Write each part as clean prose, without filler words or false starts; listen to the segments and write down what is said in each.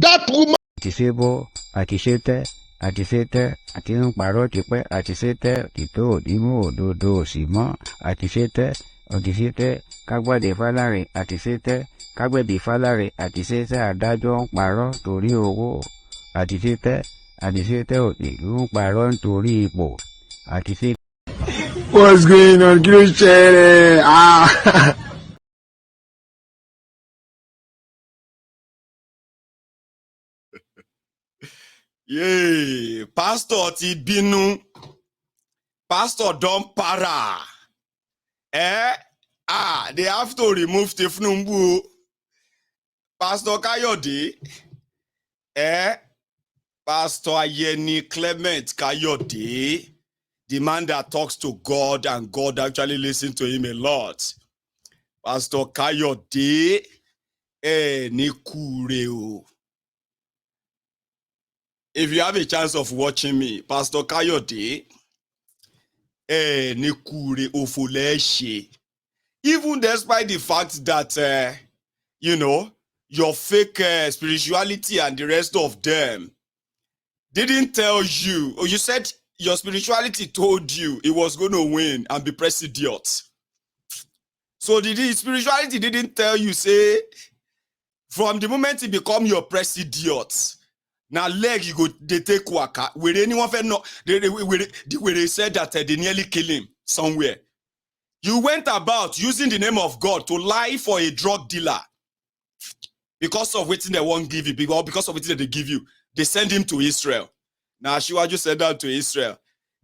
That woman. Disable, Atisete, Atin Paro Tipe, Atisete, Tito, Dimo, Dodo, Simon, Atisete, Odisete, Cagua de Falare, Atisete, Cagua de Falare, Atisete, Adajo, Paro, Torio, Atisete, Odilu, Paro, Toribo, Atisete. What's going on? Ah. Yay, Pastor ti binu. Pastor don para. They have to remove Tinubu. Pastor Kayode. Pastor Ayeni Clement Kayode. The man that talks to God and God actually listens to him a lot. Pastor Kayode. Ni kureo. If you have a chance of watching me, Pastor Kayode, Nikure Ofoleshe. Even despite the fact that, your fake spirituality and the rest of them didn't tell you, or you said your spirituality told you it was going to win and be president. So the spirituality didn't tell you, say, from the moment it become your president, now leg you go they take waka. Will anyone know they said that they nearly kill him somewhere. You went about using the name of God to lie for a drug dealer because of what they won't give you, or because of what they give you. They send him to Israel. Now Shiwaju said that to Israel.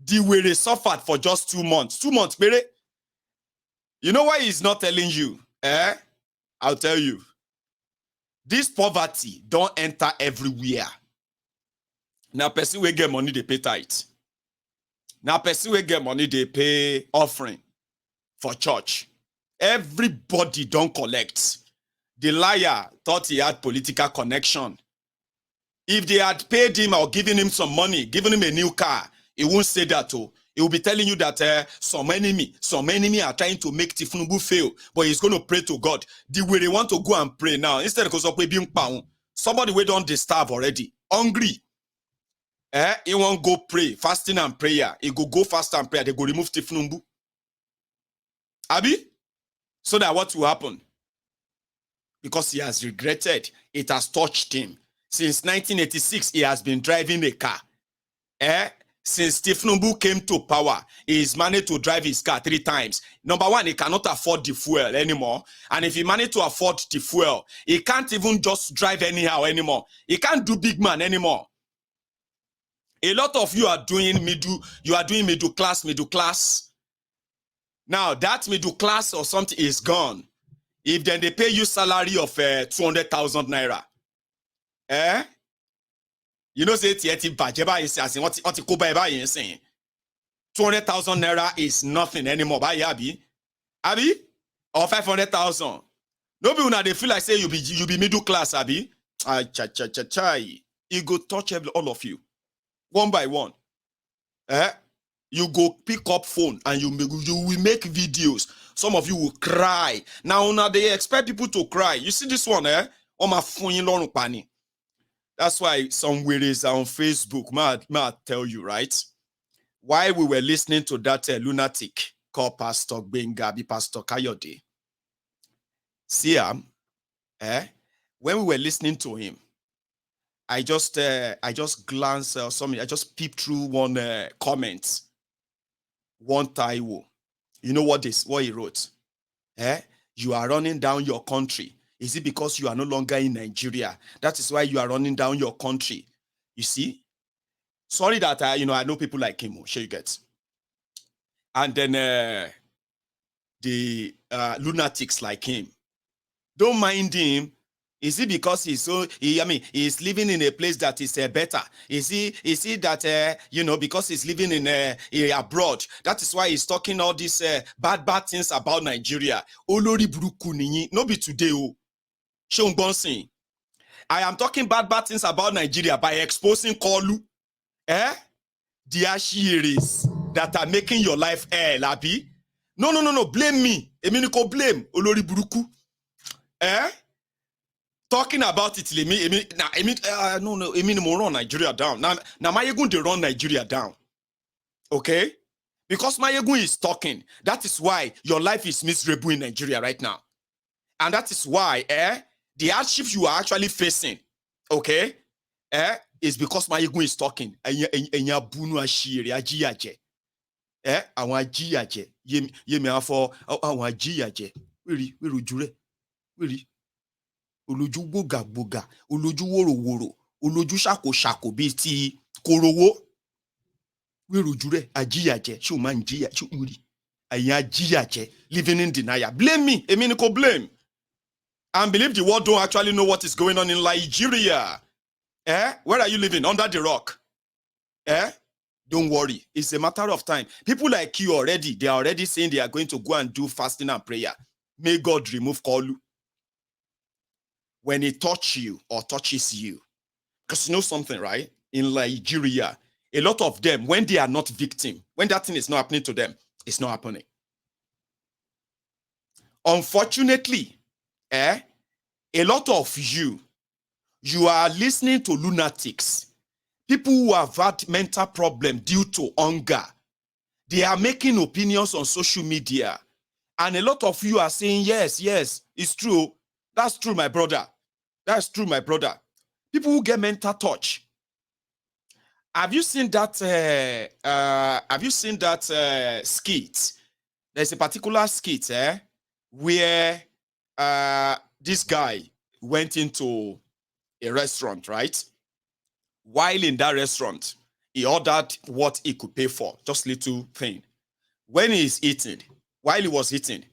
The way they suffered for just 2 months. 2 months, baby. You know why he's not telling you? I'll tell you. This poverty don't enter everywhere. Now, person will get money, they pay tithe. Now, person will get money, they pay offering for church. Everybody don't collect. The liar thought he had political connection. If they had paid him or given him some money, given him a new car, he won't say that. He will be telling you that some enemy are trying to make Tinubu fail, but he's going to pray to God. The way they want to go and pray now, instead of being pound, somebody we don't disturb already, hungry. He won't go pray, fasting and prayer. He go fast and prayer. They go remove Tinubu. Abi? So that what will happen? Because he has regretted. It has touched him. Since 1986, he has been driving a car. Since Tinubu came to power, he's managed to drive his car 3 times. Number one, he cannot afford the fuel anymore. And if he managed to afford the fuel, he can't even just drive anyhow anymore. He can't do big man anymore. A lot of you are doing middle class. Now, that middle class or something is gone. If then they pay you salary of 200,000 naira. You know, say 200,000 naira is nothing anymore. Abi? Or 500,000. Nobody now they feel like say you be middle class, Abi. It go touch all of you. One by one. You go pick up phone and you will make videos. Some of you will cry. Now they expect people to cry. You see this one, on my phone. That's why some weirdos are on Facebook. May I tell you, right? While we were listening to that lunatic called Pastor Bengabi, Pastor Kayode. See him, when we were listening to him, I just glanced something. I just peeped through one comment. One Taiwo. You know what he wrote? You are running down your country. Is it because you are no longer in Nigeria? That is why you are running down your country. You see? Sorry that I know people like him. Sure you get. And then the lunatics like him. Don't mind him. Is it because he's he's living in a place that is better? Is he that because he's living in abroad? That is why he's talking all these bad things about Nigeria. Olori buruku ninyi, no be today. I am talking bad things about Nigeria by exposing Kolu. The ashiris that are making your life happy. No. Blame me. Eminiko blame Olori buruku. talking about it, I mean, more run Nigeria down. Now Mayegun they run Nigeria down. Okay? Because Mayegun is talking. That is why your life is miserable in Nigeria right now. And that is why the hardship you are actually facing, okay, is because Mayegun is talking. Àwọn ajíyàjẹ yémi afọ àwọn ajíyàjẹ wíri ojúrẹ wíri olójú gbògàgbògà olójú wòròwòrò olójú ṣàkóṣàkó bíi ti korowó wíri ojúrẹ ajíyàjẹ ṣé o máa ń jíyà ṣé wíri ẹ̀yin ajíyàjẹ living in denial. Blame me, èmi ni kò blame. And believe the world don't actually know what is going on in Nigeria. Where are you living? Under the rock? Don't worry. It's a matter of time. People like you already, they are already saying they are going to go and do fasting and prayer. May God remove Kolu. When he touches you or touches you. Because you know something, right? In Nigeria, a lot of them, when they are not victim, when that thing is not happening to them, it's not happening. Unfortunately, a lot of you are listening to lunatics. People who have had mental problem due to hunger. They are making opinions on social media. And a lot of you are saying, yes, it's true. That's true, my brother. That's true, my brother. People who get mental touch. Have you seen that skit? There's a particular skit where this guy went into a restaurant, right? While in that restaurant, he ordered what he could pay for, just little thing. When he's eating, while he was eating,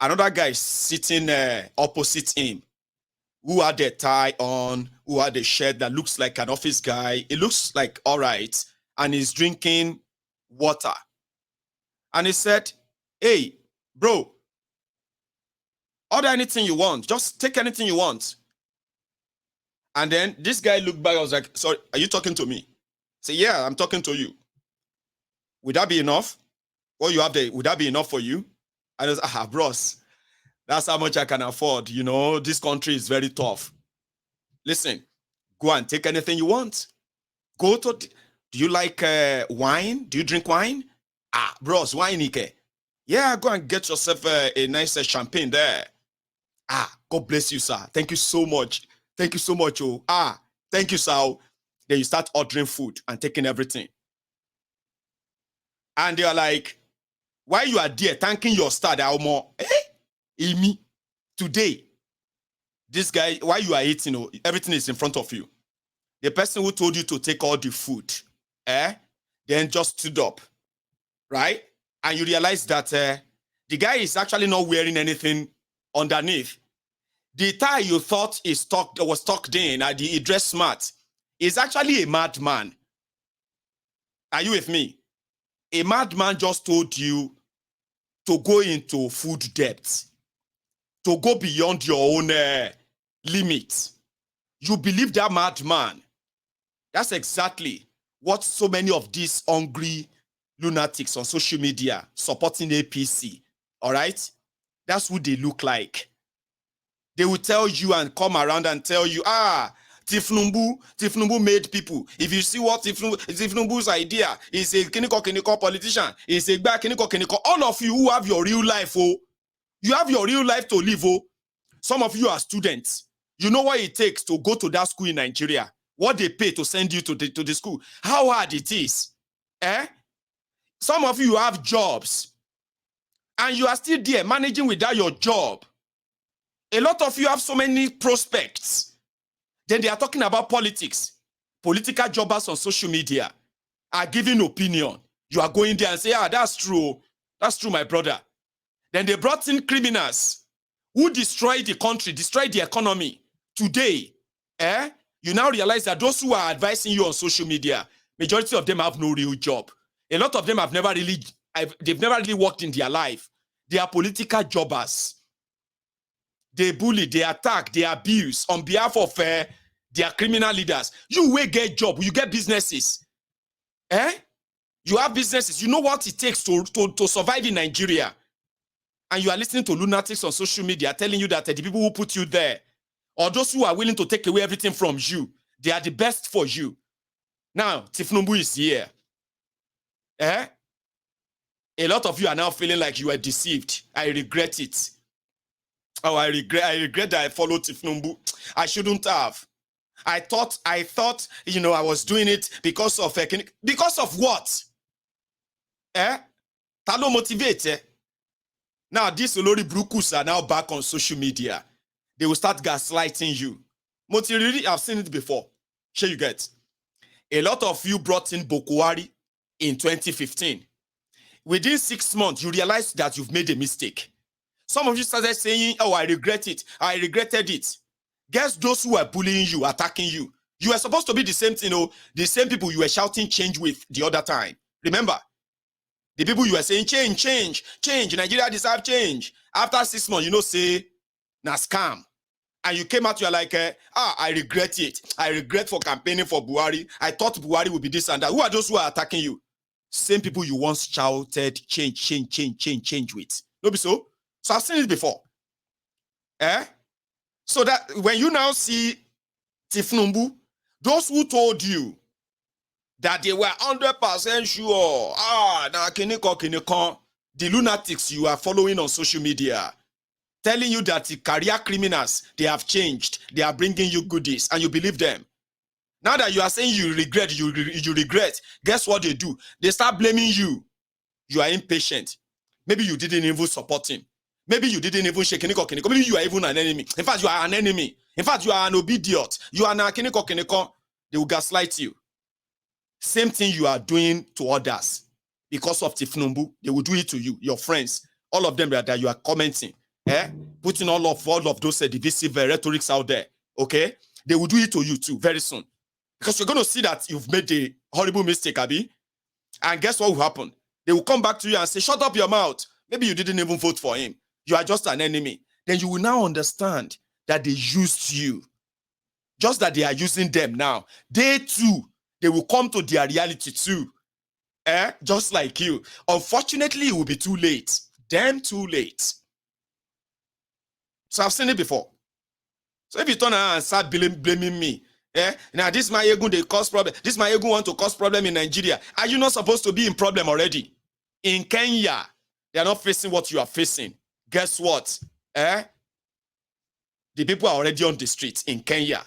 another guy sitting opposite him, who had a tie on, who had a shirt that looks like an office guy. It looks like all right, and he's drinking water. And he said, hey, bro, order anything you want. Just take anything you want. And then this guy looked back. I was like, sorry, are you talking to me? Say, yeah, I'm talking to you. Would that be enough? What you have there, would that be enough for you? And I was, bros, that's how much I can afford. You know, this country is very tough. Listen, go and take anything you want. Go to, do you like wine? Do you drink wine? Bros, wine, Ike. Yeah, go and get yourself a nice champagne there. God bless you, sir. Thank you so much. Thank you so much, oh. Thank you, sir. Then you start ordering food and taking everything. And they are like, why you are there thanking your star, more? Amy, today, this guy, while you are eating, everything is in front of you. The person who told you to take all the food, then just stood up, right? And you realize that the guy is actually not wearing anything underneath. The tie you thought was tucked in, he dressed smart, is actually a madman. Are you with me? A madman just told you to go into food debt, to go beyond your own limit. You believe that madman. That's exactly what so many of these hungry lunatics on social media supporting APC, all right? That's who they look like. They will tell you and come around and tell you, Tinubu made people. If you see what Tinubu's idea is a kiniko politician, is a bad kiniko. All of you who have your real life, you have your real life to live, Some of you are students. You know what it takes to go to that school in Nigeria. What they pay to send you to the school. How hard it is. Some of you have jobs. And you are still there managing without your job. A lot of you have so many prospects. Then they are talking about politics. Political jobbers on social media are giving opinion. You are going there and say, that's true. That's true, my brother. Then they brought in criminals who destroyed the country, destroyed the economy. Today, you now realize that those who are advising you on social media, majority of them have no real job. A lot of them have never really worked in their life. They are political jobbers. They bully, they attack, they abuse on behalf of their criminal leaders. You will get job, you get businesses. You have businesses. You know what it takes to survive in Nigeria. And you are listening to lunatics on social media telling you that the people who put you there or those who are willing to take away everything from you, they are the best for you. Now, Tinubu is here. A lot of you are now feeling like you were deceived. I regret it. Oh, I regret that I followed Tinubu. I shouldn't have. I thought, I was doing it because of what? Talo motivate. Now, these Olori Brukus are now back on social media. They will start gaslighting you. I've seen it before. Sure you get. A lot of you brought in Bokwari in 2015. Within 6 months, you realized that you've made a mistake. Some of you started saying, oh, I regret it. I regretted it. Guess those who are bullying you, attacking you. You were supposed to be the same thing, the same people you were shouting change with the other time. Remember? The people you were saying, change. Nigeria deserve change. After 6 months, say, na scam. And you came out, you're like, I regret it. I regret for campaigning for Buhari. I thought Buhari would be this and that. Who are those who are attacking you? Same people you once shouted, change with. No be so? So I've seen it before. So that when you now see Tinubu, those who told you that they were 100% sure, now the lunatics you are following on social media, telling you that the career criminals, they have changed, they are bringing you goodies, and you believe them. Now that you are saying you regret, guess what they do? They start blaming you. You are impatient. Maybe you didn't even support him. Maybe you didn't even shake Kiniko. Maybe you are even an enemy. In fact, you are an enemy. In fact, you are an obedient. You are an Kiniko. They will gaslight you. Same thing you are doing to others. Because of Tinubu, they will do it to you, your friends. All of them that you are commenting. Putting all of those divisive rhetorics out there. Okay? They will do it to you too very soon. Because you're going to see that you've made a horrible mistake, Abi. And guess what will happen? They will come back to you and say, shut up your mouth. Maybe you didn't even vote for him. You are just an enemy. Then you will now understand that they used you. Just that they are using them now. They too, they will come to their reality too. Just like you. Unfortunately, it will be too late. Damn too late. So I've seen it before. So if you turn around and start blaming me, now this my ego, they cause problem. This my ego want to cause problem in Nigeria. Are you not supposed to be in problem already? In Kenya, they are not facing what you are facing. Guess what? The people are already on the streets in Kenya.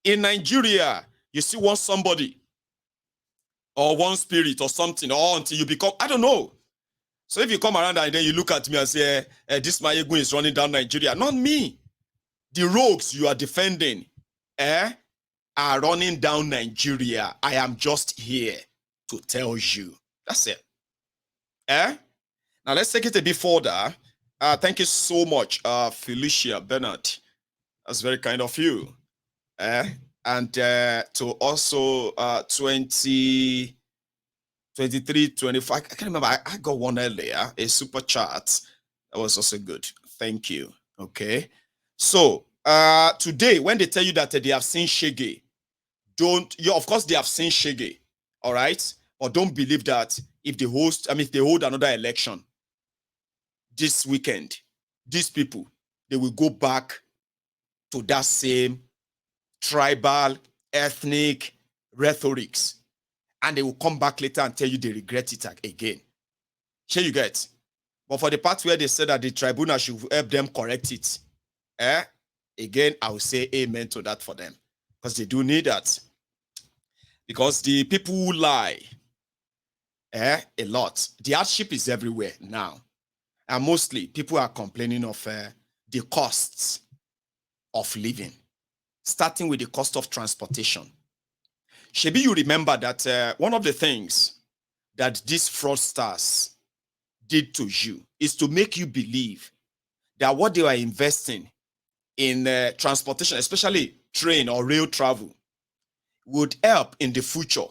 In Nigeria, you see one somebody or one spirit or something, or until you become, I don't know. So if you come around and then you look at me and say, this Mayegun is running down Nigeria, not me. The rogues you are defending are running down Nigeria. I am just here to tell you. That's it. Now let's take it a bit further. Thank you so much, Felicia Bernard. That's very kind of you. And to also 20, 23, 25. I can't remember. I got one earlier, a super chat. That was also good. Thank you. Okay. So today, when they tell you that they have seen Shege, of course they have seen Shege. All right. But don't believe that if they hold another election this weekend, these people, they will go back to that same tribal, ethnic rhetorics. And they will come back later and tell you they regret it again. Here you get. But for the part where they said that the tribunal should help them correct it, again, I will say amen to that for them. Because they do need that. Because the people who lie, a lot. The hardship is everywhere now. And mostly, people are complaining of the costs of living. Starting with the cost of transportation. Shebi, you remember that one of the things that these fraudsters did to you is to make you believe that what they were investing in transportation, especially train or rail travel, would help in the future,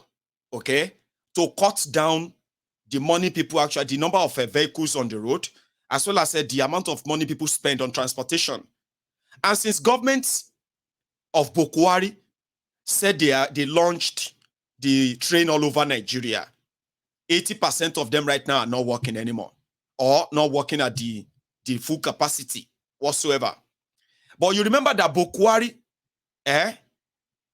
okay, to cut down the money people actually, the number of vehicles on the road, as well as the amount of money people spend on transportation. And since governments of Bokwari said they launched the train all over Nigeria, 80% of them right now are not working anymore or not working at the full capacity whatsoever. But you remember that Bokwari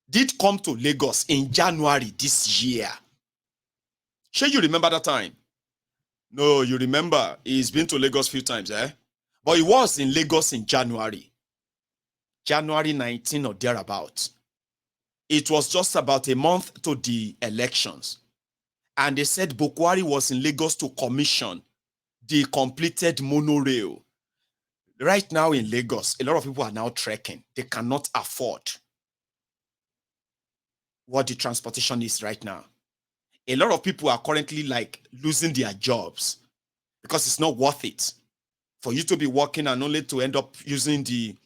did come to Lagos in January this year. Sure, you remember that time? No, you remember. He's been to Lagos a few times, But he was in Lagos in January. January 19 or thereabout. It was just about a month to the elections. And they said Bokwari was in Lagos to commission the completed monorail. Right now in Lagos, a lot of people are now trekking. They cannot afford what the transportation is right now. A lot of people are currently like losing their jobs because it's not worth it for you to be working and only to end up using the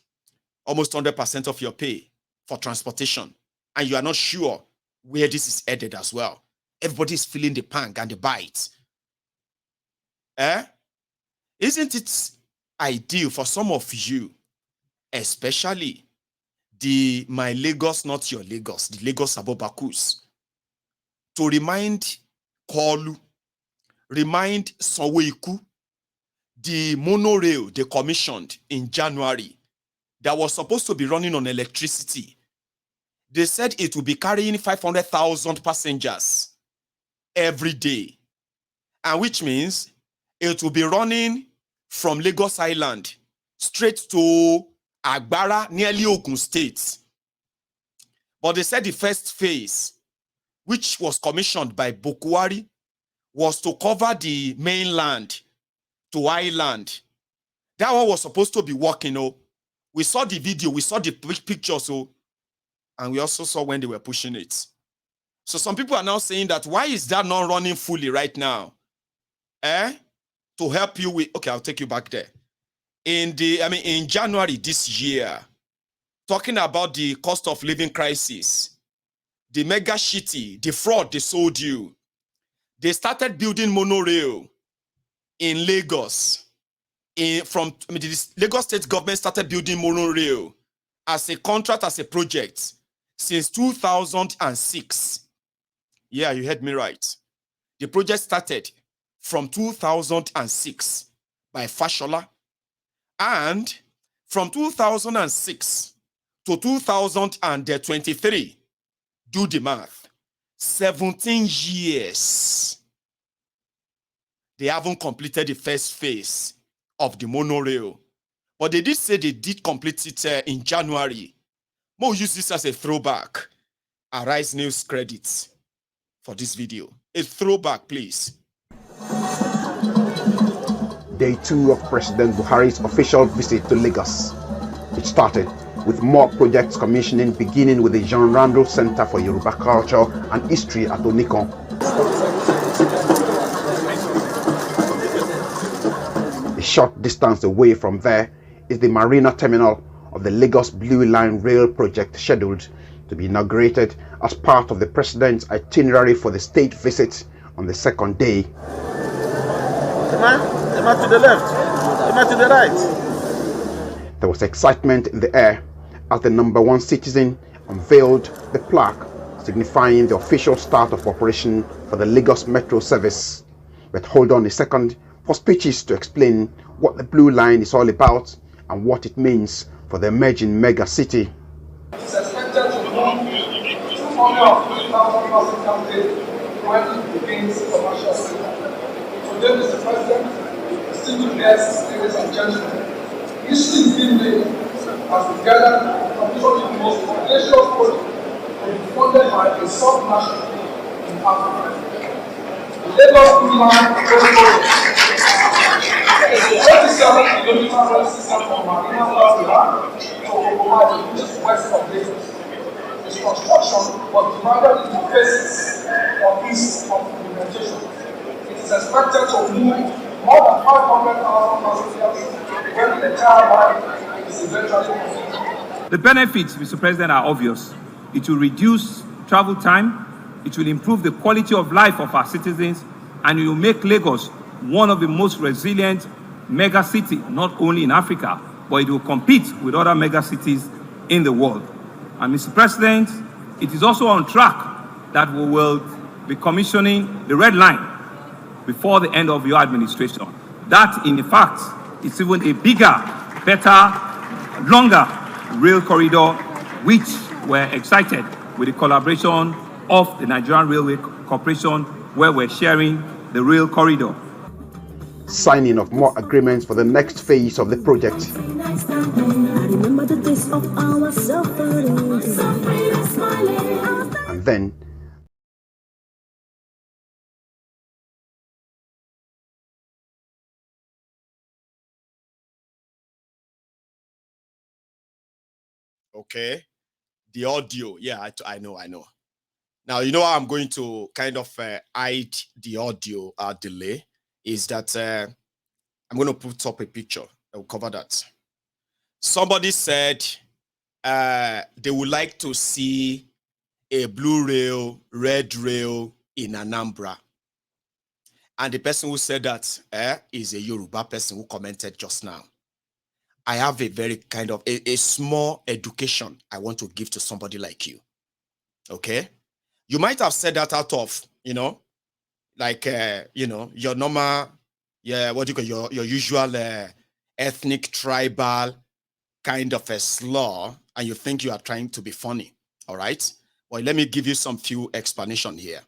almost 100% of your pay for transportation. And you are not sure where this is headed as well. Everybody is feeling the pang and the bite. Isn't it ideal for some of you, especially the My Lagos, Not Your Lagos, the Lagos Abobakus, to remind Kolu, remind Sanwo-Iku, the monorail they commissioned in January that was supposed to be running on electricity. They said it will be carrying 500,000 passengers every day, and which means it will be running from Lagos Island straight to Agbara, nearly Ogun State. But they said the first phase, which was commissioned by Bokwari, was to cover the mainland to island. That one was supposed to be working. We saw the video, we saw the pictures, and we also saw when they were pushing it. So some people are now saying that why is that not running fully right now? To help you with, okay, I'll take you back there. In January this year, talking about the cost of living crisis, the mega shitty, the fraud they sold you, they started building monorail in Lagos. The Lagos state government started building monorail as a contract, as a project since 2006. Yeah, you heard me right. The project started from 2006 by Fashola. And from 2006 to 2023, do the math, 17 years. They haven't completed the first phase of the monorail. But they did say they did complete it in January. Mo use this as a throwback. Arise News credits for this video. A throwback, please. Day 2 of President Buhari's official visit to Lagos. It started with more projects commissioning, beginning with the Jean Randall Center for Yoruba Culture and History at Onikon. A short distance away from there is the Marina Terminal of the Lagos Blue Line Rail project, scheduled to be inaugurated as part of the President's itinerary for the state visit on the second day. Am I to the left? Am I to the right? There was excitement in the air as the #1 citizen unveiled the plaque signifying the official start of operation for the Lagos Metro service. But hold on a second for speeches to explain what the Blue Line is all about and what it means for the emerging mega city. It's expected to move 250,000 passengers a day when it begins commercial sector. Today, Mr. President, distinguished guests, ladies and gentlemen, history is being made as we gather to commission the most audacious project to be funded by a sub-nation in Africa. The Lagos Blue Line project is a 27-kilometer rail system from Marina to Okomadi, which is west of Lagos. Its construction was divided into phases for ease of implementation. It is expected to move more than 500,000 passengers when the entire line is eventually completed. The benefits, Mr. President, are obvious. It will reduce travel time, it will improve the quality of life of our citizens, and it will make Lagos one of the most resilient mega cities, not only in Africa, but it will compete with other mega cities in the world. And Mr. President, it is also on track that we will be commissioning the Red Line before the end of your administration. That, in fact, is even a bigger, better, longer rail corridor, which we're excited with the collaboration of the Nigerian Railway Corporation, where we're sharing the rail corridor. Signing of more agreements for the next phase of the project. And then okay, the audio. Yeah, I know. Now, you know how I'm going to kind of hide the audio delay is that I'm going to put up a picture that will cover that. Somebody said they would like to see a blue rail, red rail in Anambra. And the person who said that is a Yoruba person who commented just now. I have a very kind of a small education I want to give to somebody like you. Okay? You might have said that out of, like, your normal, what do you call your usual ethnic, tribal kind of a slur, and you think you are trying to be funny. All right? Well, let me give you some few explanation here.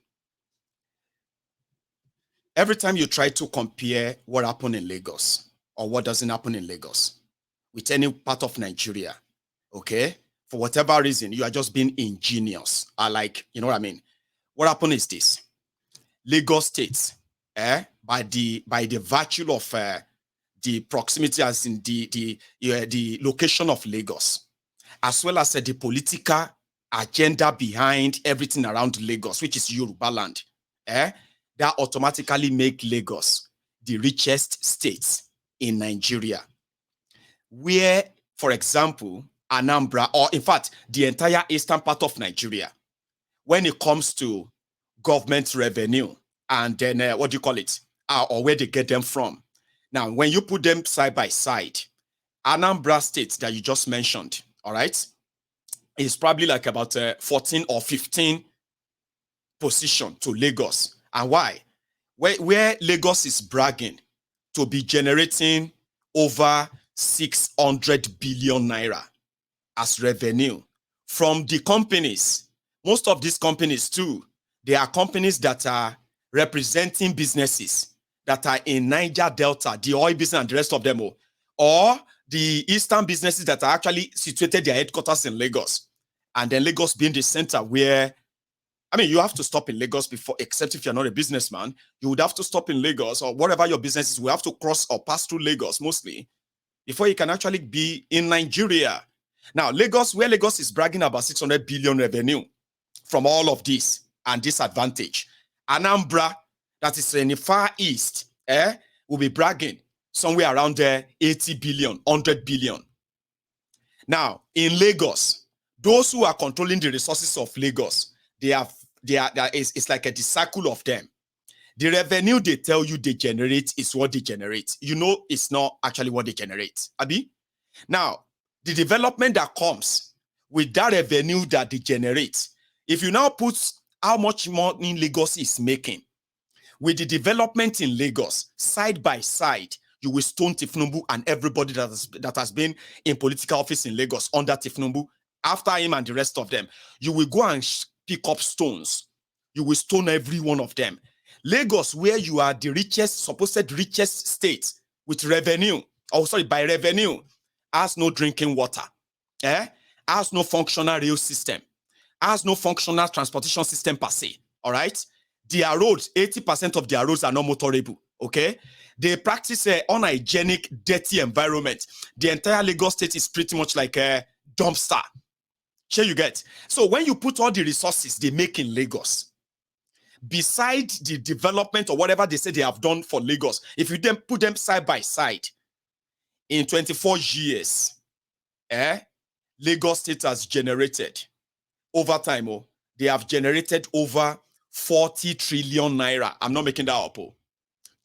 Every time you try to compare what happened in Lagos or what doesn't happen in Lagos with any part of Nigeria, okay, for whatever reason, you are just being ingenious. Like, you know what I mean? What happened is this. Lagos State, by the virtue of the proximity, as in the location of Lagos, as well as the political agenda behind everything around Lagos, which is Yoruba land, that automatically make Lagos the richest state in Nigeria. Where, for example, Anambra, or in fact, the entire eastern part of Nigeria, when it comes to government revenue and then what do you call it, or where they get them from. Now, when you put them side by side, Anambra State that you just mentioned, all right, is probably like about 14 or 15 position to Lagos. And why? Where Lagos is bragging to be generating over 600 billion naira as revenue from the companies. Most of these companies too, they are companies that are representing businesses that are in Niger Delta, the oil business and the rest of them, or the eastern businesses that are actually situated their headquarters in Lagos. And then Lagos being the center where, I mean, you have to stop in Lagos before, except if you're not a businessman, you would have to stop in Lagos or whatever your business is, we have to cross or pass through Lagos mostly before you can actually be in Nigeria. Now, Lagos, where Lagos is bragging about 600 billion revenue from all of this and this advantage. Anambra, that is in the far east, will be bragging somewhere around 80 billion, 100 billion. Now, in Lagos, those who are controlling the resources of Lagos, it's like a circle of them. The revenue they tell you they generate is what they generate. You know, it's not actually what they generate. Abi? Now, the development that comes with that revenue that they generate, if you now put how much money Lagos is making with the development in Lagos side by side, you will stone Tinubu and everybody that has been in political office in Lagos under Tinubu, after him and the rest of them. You will go and pick up stones. You will stone every one of them. Lagos, where you are the richest, supposed richest state with revenue, by revenue, has no drinking water, has no functional rail system, has no functional transportation system per se, all right? Their roads, 80% of their roads are not motorable, okay? They practice an unhygienic, dirty environment. The entire Lagos state is pretty much like a dumpster. Sure you get? So when you put all the resources they make in Lagos, beside the development or whatever they say they have done for Lagos, if you then put them side by side, in 24 years, Lagos state has generated, over time, they have generated over 40 trillion naira. I'm not making that up.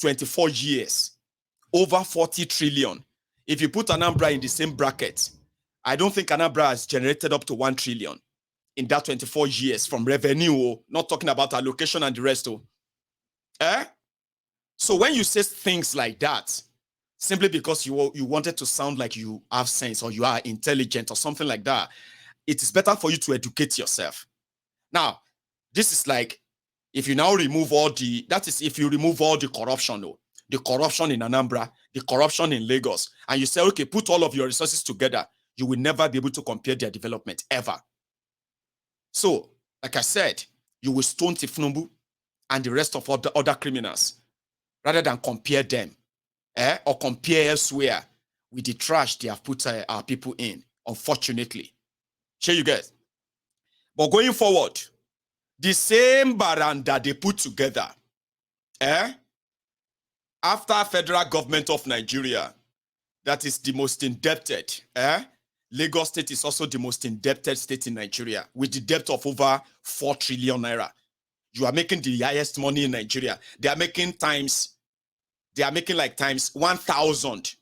24 years, over 40 trillion. If you put Anambra in the same bracket, I don't think Anambra has generated up to 1 trillion in that 24 years from revenue, not talking about allocation and the rest. So when you say things like that, simply because you wanted to sound like you have sense or you are intelligent or something like that. It is better for you to educate yourself. Now, this is like, if you now remove all the, that is if you remove all the corruption, though, the corruption in Anambra, the corruption in Lagos, and you say, okay, put all of your resources together, you will never be able to compare their development, ever. So, like I said, you will stone Tinubu and the rest of other criminals, rather than compare them, or compare elsewhere with the trash they have put our people in, unfortunately. Sure, you guys. But going forward, the same baranda they put together, after federal government of Nigeria, that is the most indebted, Lagos State is also the most indebted state in Nigeria, with the debt of over 4 trillion naira. You are making the highest money in Nigeria. They are making like times 1,000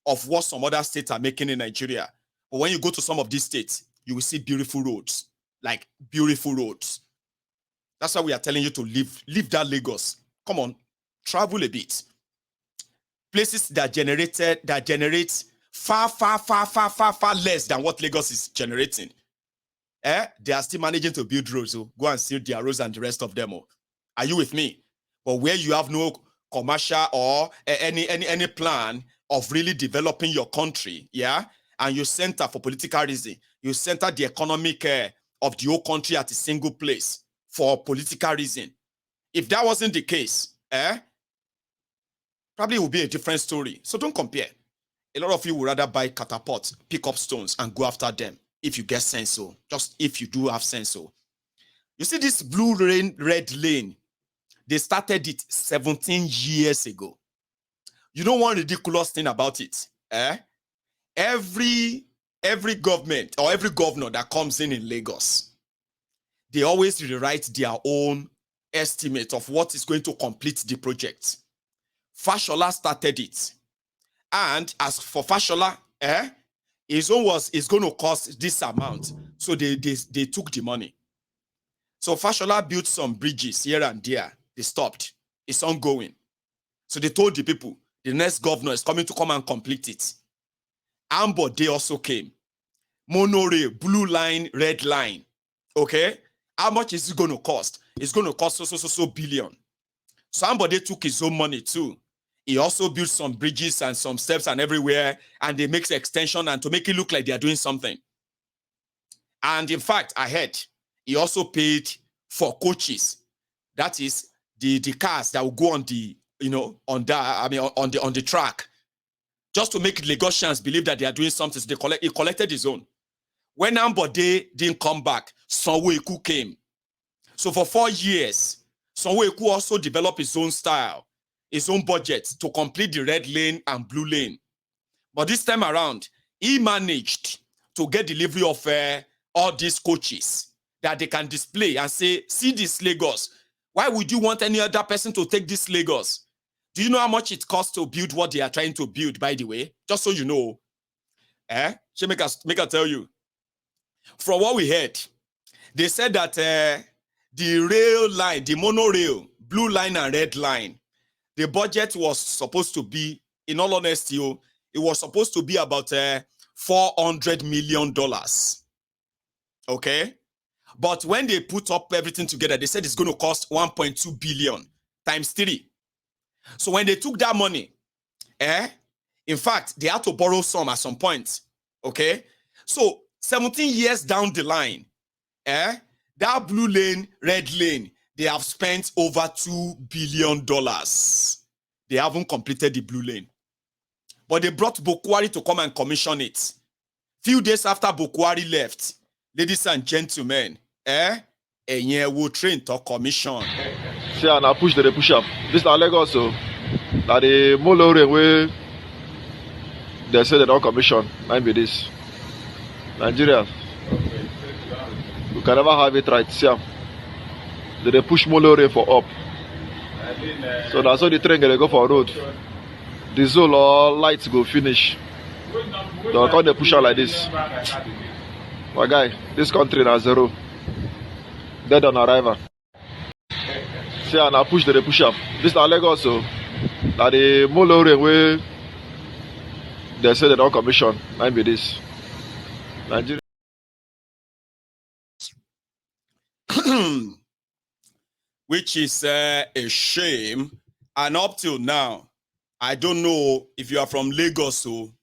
of what some other states are making in Nigeria. But when you go to some of these states, you will see beautiful roads, like beautiful roads. That's why we are telling you to leave that Lagos. Come on, travel a bit. Places that generate far less than what Lagos is generating. They are still managing to build roads. So go and see their roads and the rest of them. Are you with me? But where you have no commercial or any plan of really developing your country, and you center for political reason, you center the economic of the whole country at a single place for political reason. If that wasn't the case, probably it would be a different story. So don't compare. A lot of you would rather buy catapults, pick up stones, and go after them if you get sense. So just if you do have sense. So you see this blue lane, red lane, they started it 17 years ago. You know one ridiculous thing about it? Every government or every governor that comes in Lagos, they always rewrite their own estimate of what is going to complete the project. Fashola started it. And as for Fashola, his own is going to cost this amount. So they took the money. So Fashola built some bridges here and there. They stopped. It's ongoing. So they told the people, the next governor is coming to come and complete it. Ambo, they also came. Monorail, blue line, red line. Okay? How much is it going to cost? It's going to cost so billion. Somebody took his own money too. He also built some bridges and some steps and everywhere, and they make the extension and to make it look like they are doing something. And in fact, I heard he also paid for coaches. That is the cars that will go on the on the track, just to make Lagosians believe that they are doing something. So he collected his own. When Ambode didn't come back, Sanwo-Iku came. So for 4 years, Sanwo-Iku also developed his own style, his own budget to complete the red lane and blue lane. But this time around, he managed to get delivery of all these coaches that they can display and say, see this Lagos. Why would you want any other person to take this Lagos? Do you know how much it costs to build what they are trying to build, by the way? Just so you know. Make I tell you. From what we heard, they said that the rail line, the monorail, blue line and red line, the budget was supposed to be, in all honesty, it was supposed to be about $400 million. Okay? But when they put up everything together, they said it's going to cost 1.2 billion times 3. So when they took that money, in fact, they had to borrow some at some point. Okay? So 17 years down the line, that blue lane, red lane, they have spent over $2 billion. They haven't completed the blue lane. But they brought Bokwari to come and commission it. Few days after Bokwari left, ladies and gentlemen, will train to commission. See, and I push up. This is Lagos, so that the Molore way they say they don't commission. Might be this. Nigeria. You can never have it right. See, they push Molore for up. So that's how the train gonna go for road. The zone all lights go finish. They'll come they push out like this. My guy, this country na zero. Dead on arrival. See, and I push up. This is Lagos, so that the Molore way they say they don't commission. Might be this. Nigeria. Which is a shame. And up till now, I don't know if you are from Lagos, so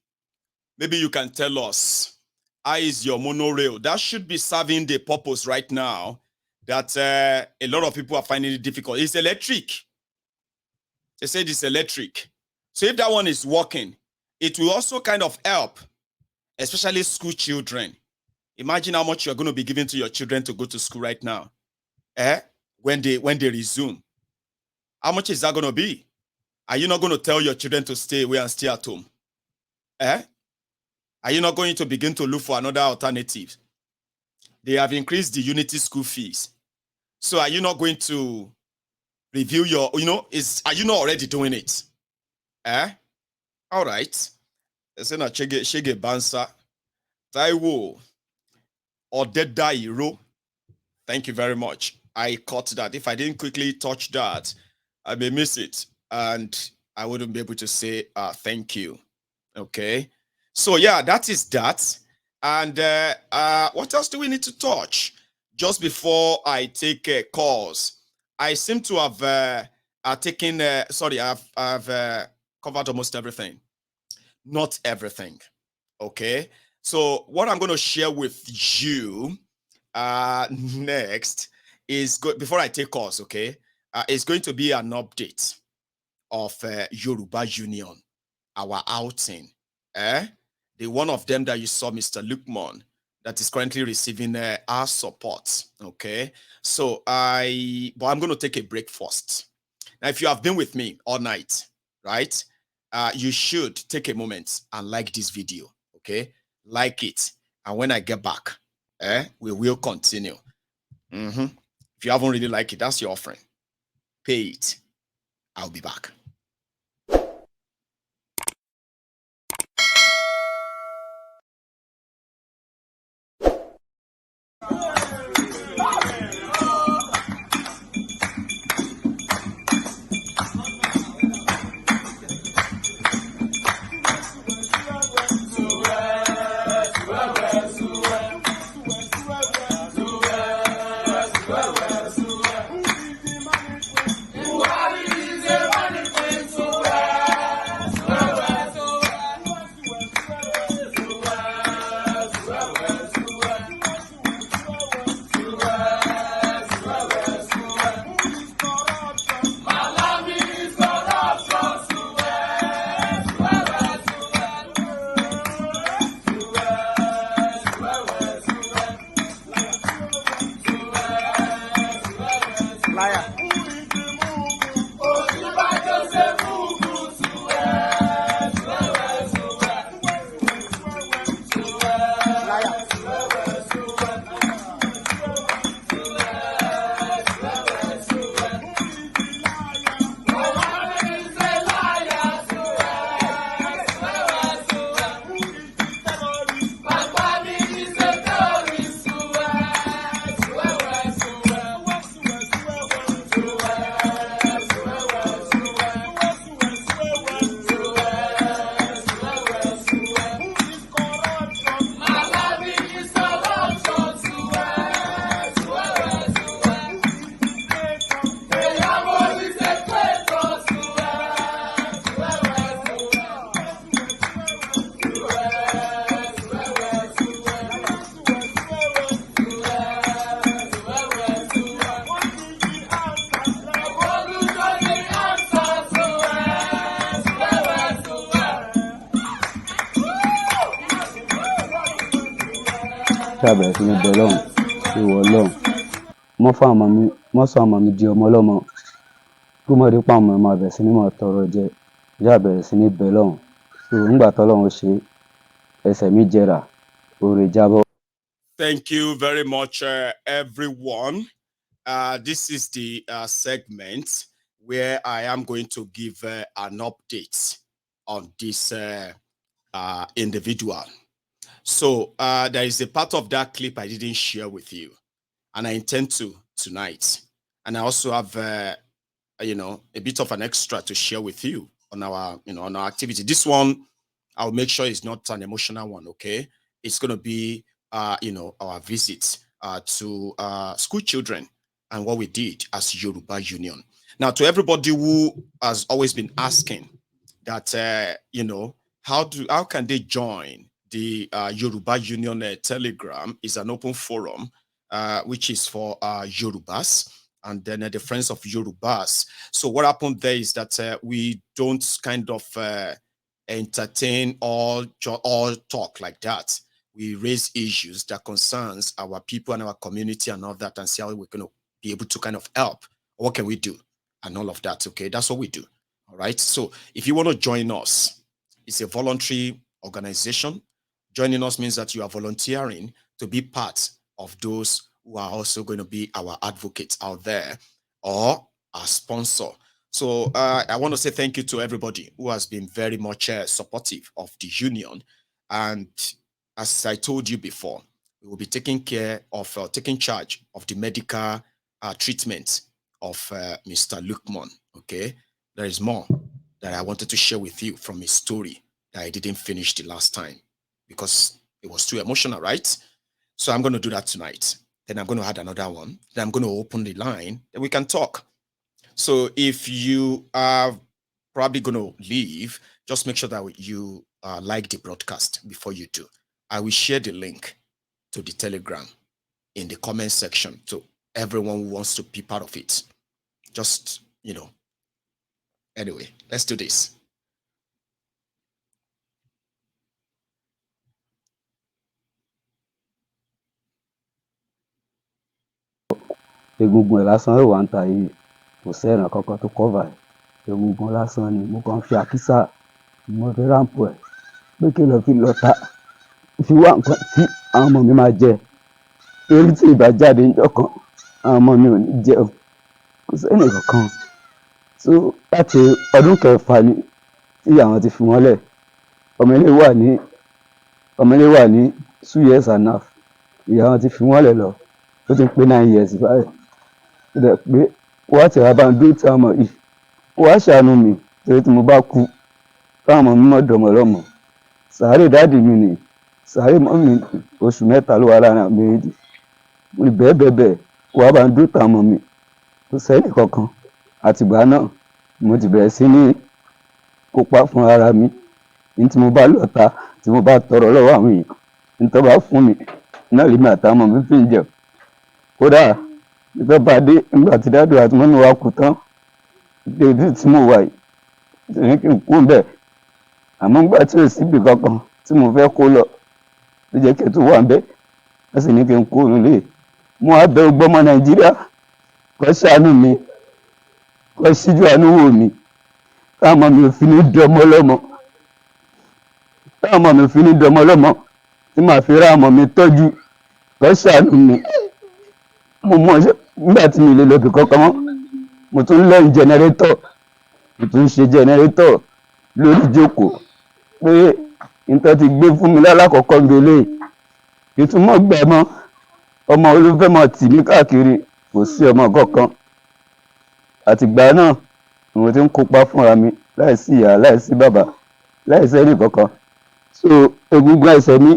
maybe you can tell us, how is your monorail? That should be serving the purpose right now that a lot of people are finding it difficult. It's electric. They said it's electric. So if that one is working, it will also kind of help, especially school children. Imagine how much you're going to be giving to your children to go to school right now. When they resume. How much is that going to be? Are you not going to tell your children to stay away and stay at home? Are you not going to begin to look for another alternative? They have increased the unity school fees. So are you not going to review your, are you not already doing it? All right. Shege Bansa. Taiwo. Odeda Iro. Thank you very much. I caught that. If I didn't quickly touch that, I may miss it. And I wouldn't be able to say thank you. Okay. So yeah, that is that. And what else do we need to touch? Just before I take calls, I seem to have taken, I've covered almost everything. Not everything. Okay. So what I'm going to share with you next is, before I take calls, okay, it's going to be an update of Yoruba Union, our outing. The one of them that you saw, Mr. Lukman, that is currently receiving our support. Okay, so I'm going to take a break first. Now, if you have been with me all night, right, you should take a moment and like this video. Okay, like it, and when I get back, we will continue. If you haven't really liked it, that's your offering. Pay it. I'll be back. ṣàbẹ̀rẹ̀ sí ní bẹ lọ́hùn ìwọ lọ́hùn mọ́ sọ ọmọ mi di ọmọ ọlọ́mọ kí mo rí pa ọmọ ẹ̀ máa bẹ̀rẹ̀ sí ní máa tọrọ jẹ ṣàbẹ̀rẹ̀ sí ní bẹ lọ́hùn so nígbà tọ́lọ́run ṣe ẹsẹ̀ mi jẹrà oore jábọ́. Thank you very much, everyone. This is the segment where I am going to give an update on this individual. So there is a part of that clip I didn't share with you, and I intend to tonight. And I also have, a bit of an extra to share with you on our, on our activity. This one I'll make sure it's not an emotional one, okay? It's going to be, our visit to school children and what we did as Yoruba Union. Now, to everybody who has always been asking that, how can they join the Yoruba Union Telegram? Is an open forum, which is for Yorubas and then the Friends of Yorubas. So what happened there is that we don't kind of entertain all talk like that. We raise issues that concerns our people and our community and all that, and see how we're going to be able to kind of help. What can we do? And all of that. Okay, that's what we do. All right. So if you want to join us, it's a voluntary organization. Joining us means that you are volunteering to be part of those who are also going to be our advocates out there or our sponsor. So I want to say thank you to everybody who has been very much supportive of the union. And as I told you before, we will be taking charge of the medical treatment of Mr. Lukman. Okay, there is more that I wanted to share with you from his story that I didn't finish the last time because it was too emotional, right? So I'm going to do that tonight. Then I'm going to add another one. Then I'm going to open the line. Then we can talk. So if you are probably going to leave, just make sure that you like the broadcast before you do. I will share the link to the Telegram in the comment section to everyone who wants to be part of it. Just, anyway, let's do this. Egungun ẹ̀ lásán ló wà ń ta yìí, kò sẹ́ran kankan tó cover ẹ̀. Egungun lásán ni mo kàn fi àkísà mo fi ráǹpù ẹ̀ pé kí lọ fi lọ ta fi wá nǹkan tí àwọn ọmọ mi máa jẹ. Torí tí ìbá jáde níjọ́ kan, àwọn ọmọ mi ò ní jẹun. Kò sẹ́nì kankan. So láti ọdún kẹfà ni tí àwọn ti fi wọ́n lẹ̀. Ọmọ ilé wà ní 2 years and a half. Ìyá wọn ti fi wọ́n lẹ̀ lọ. Ó ti pé 9 years báyìí. Ó dẹ̀ pé wá tí wàá bá ń dúró tí àwọn ọmọ yìí. Wá ṣàánú mi torí tí mo bá kú káwọn ọmọ mi mọ̀ dọmọ lọ́mọ. Sàárè dáàdì mi ni sàárè mọ́ mi oṣù mẹ́ta ló wà láàrin àwọn méjì. Mo ní bẹ́ẹ̀ wàá bá ń dúró táwọn ọmọ mi. Kò sẹ́nì kankan. Àtìgbà náà mo ti bẹ̀rẹ̀ sí ní kópa fún ara mi. Ní tí mo bá lọ ta tí mo bá tọrọ lọ́wọ́ àwọn èèyàn ní tó bá fún mi náà lèmi àtàwọn ọmọ mi fi ń jẹun. Kódà nígbà bá dé nígbà tí dáàdì àti mọ́mí wa kú tán débi tí mo wà yìí tí ní kí n kú bẹ́ẹ̀. Àmọ́ nígbà tí ò síbi kankan tí mo fẹ́ kó lọ ló jẹ́ kí n tún wà bẹ́ẹ̀. Wọ́n sì ní kí n kú nílé. Mo wá bẹ̀ gbogbo ọmọ Nàìjíríà kó ṣàánú mi kó ṣíjú àánú wò mí káwọn ọmọ mi ò fi ní dọmọ lọ́mọ. Káwọn ọmọ mi ò fi ní dọmọ lọ́mọ tí màá fi rá ọmọ mi tọ́jú kó ṣàánú mi. Mo mọ̀ ṣe nígbà tí mi lè lọ bí kankan mọ́. Mo tún lẹ́yìn jẹnẹrétọ̀. Mo tún ṣe jẹnẹrétọ̀ lórí ìjókòó pé nǹkan ti gbé fún mi lálákọ̀ọ́kọ́ ń belé. Ìtumọ̀ gbẹ mọ́ ọmọ olùfẹ́ mọ̀ tì mí káàkiri kò sí ọmọ kankan. Àtìgbà náà mo ti ń kópa fúnra mi láìsí ìyá láìsí bàbá láìsí ẹnì kankan. So egungun ẹsẹ̀ mi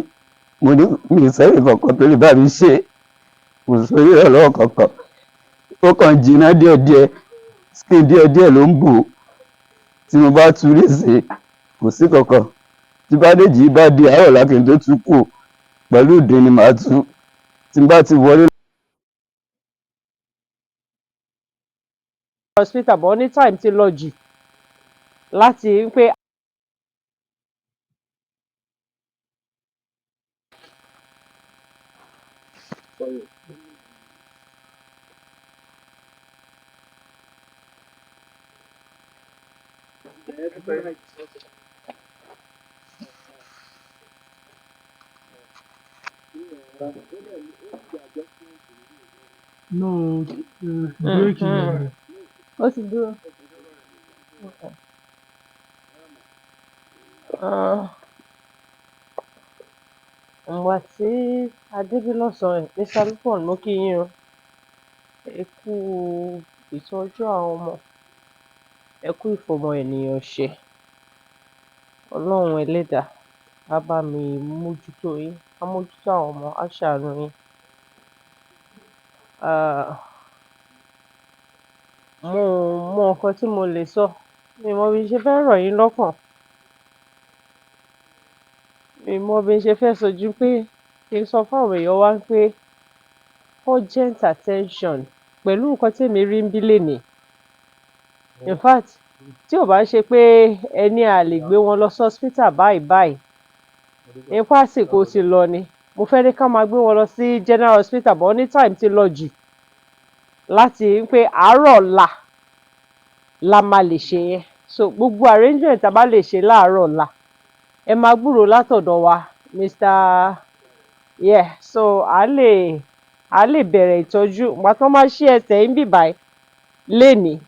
mo ní mi ì sẹ́yìn kankan tó lè bá mi ṣe kò sórí ẹ̀ lọ́wọ́ kankan. Ó kàn jìnnà díẹ̀díẹ̀ skin díẹ̀díẹ̀ ló ń bò tí mo bá tú léṣe kò sí kankan. Tí bádéjì bá di àárọ̀ lákìn tó tú kù pẹ̀lú ìdè ni màá tú. Tí n bá ti wọlé. Hospital but ní time ti lọ jù láti pé No, breaking. ó ti dúró. Ìgbà tí adébí lọ́sàn-án ní Salupon mo kí yín o. Ẹ kú ìtọ́jú àwọn ọmọ. Ẹ kú ìfọmọ ènìyàn ṣe. Ọlọ́run ẹlẹ́dàá á bá mi mójútó yín, á mójútó àwọn ọmọ, á ṣàánú yín. Mo mọ nǹkan tí mo lè sọ. Mi mọ bí n ṣe fẹ́ rọ̀ yín lọ́kàn. Mi mọ bí n ṣe fẹ́ sọ ju pé kí n sọ fún àwọn èèyàn wa pé urgent attention pẹ̀lú nǹkan tí èmi rí ń bí lénìí. In fact, tí ò bá ṣe pé ẹni a lè gbé wọn lọ sí hospital báyìí, nípa àsìkò ti lọ ni. Mo fẹ́ ní ká máa gbé wọn lọ sí general hospital, but ní time ti lọ jù láti pé àárọ̀ ọ̀la la máa lè ṣe yẹn. So gbogbo arrangement tá a bá lè ṣe láàárọ̀ ọ̀la, ẹ máa gbúròó látọ̀dọ̀ wa, Mr. Yeah, so a lè bẹ̀rẹ̀ ìtọ́jú. Ìgbà tó máa ṣí ẹsẹ̀ ń bì báyìí lénìí,